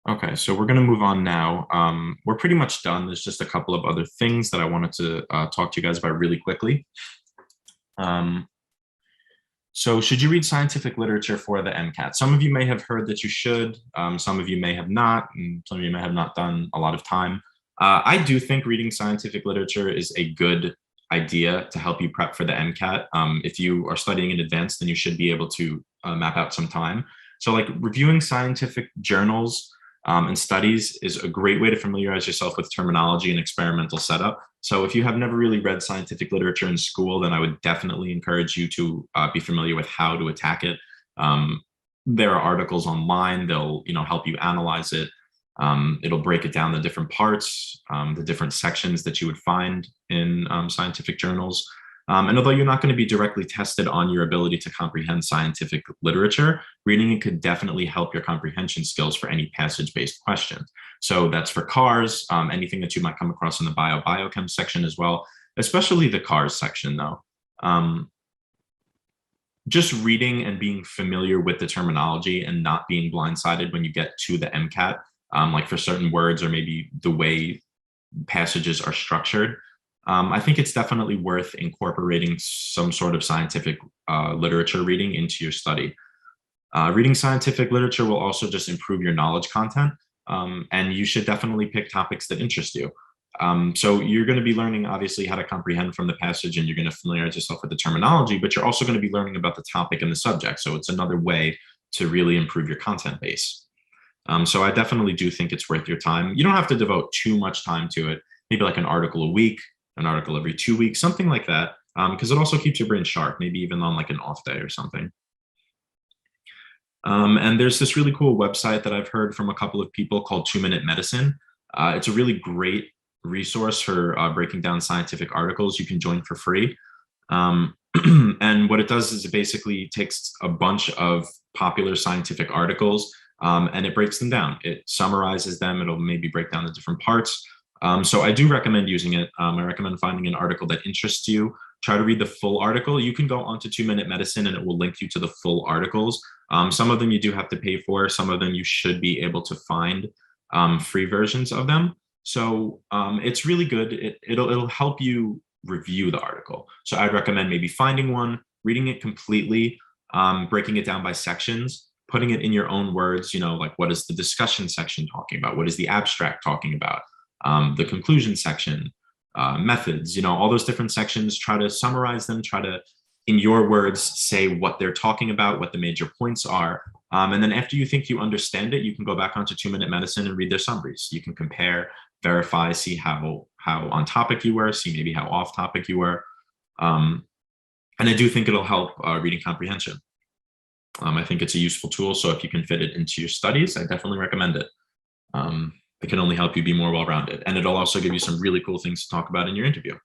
Okay, so we're going to move on now. We're pretty much done. There's just a couple of other things that I wanted to talk to you guys about really quickly. Um, so should you read scientific literature for the MCAT? Some of you may have heard that you should. Some of you may have not, and some of you may have not done a lot of time. I do think reading scientific literature is a good idea to help you prep for the MCAT. If you are studying in advance, then you should be able to map out some time. So like reviewing scientific journals and studies is a great way to familiarize yourself with terminology and experimental setup. So if you have never really read scientific literature in school, then I would definitely encourage you to be familiar with how to attack it. There are articles online, they'll help you analyze it. It'll break it down the different parts, the different sections that you would find in scientific journals. And although you're not going to be directly tested on your ability to comprehend scientific literature, reading it could definitely help your comprehension skills for any passage-based questions. So that's for cars, anything that you might come across in the biochem section as well, especially the cars section though. Just reading and being familiar with the terminology and not being blindsided when you get to the MCAT, like for certain words or maybe the way passages are structured. I think it's definitely worth incorporating some sort of scientific literature reading into your study. Reading scientific literature will also just improve your knowledge content, and you should definitely pick topics that interest you. So you're going to be learning, obviously, how to comprehend from the passage, and you're going to familiarize yourself with the terminology, but you're also going to be learning about the topic and the subject. So it's another way to really improve your content base. So I definitely do think it's worth your time. You don't have to devote too much time to it, maybe like an article a week, an article every 2 weeks, something like that, because it also keeps your brain sharp, maybe even on like an off day or something. And there's this really cool website that I've heard from a couple of people called 2-Minute Medicine. It's a really great resource for breaking down scientific articles. You can join for free. And what it does is it basically takes a bunch of popular scientific articles and it breaks them down. It summarizes them. It'll maybe break down the different parts. So I do recommend using it. I recommend finding an article that interests you. Try to read the full article. You can go onto 2-Minute Medicine and it will link you to the full articles. Some of them you do have to pay for. Some of them you should be able to find free versions of them. So it's really good. It'll help you review the article. So I'd recommend maybe finding one, reading it completely, breaking it down by sections, putting it in your own words, like what is the discussion section talking about? What is the abstract talking about? The conclusion section, methods, all those different sections, try to summarize them, try to, in your words, say what they're talking about, what the major points are. And then after you think you understand it, you can go back onto 2-Minute Medicine and read their summaries. You can compare, verify, see how on topic you were, see maybe how off topic you were. And I do think it'll help reading comprehension. I think it's a useful tool. So if you can fit it into your studies, I definitely recommend it. It can only help you be more well-rounded. And it'll also give you some really cool things to talk about in your interview.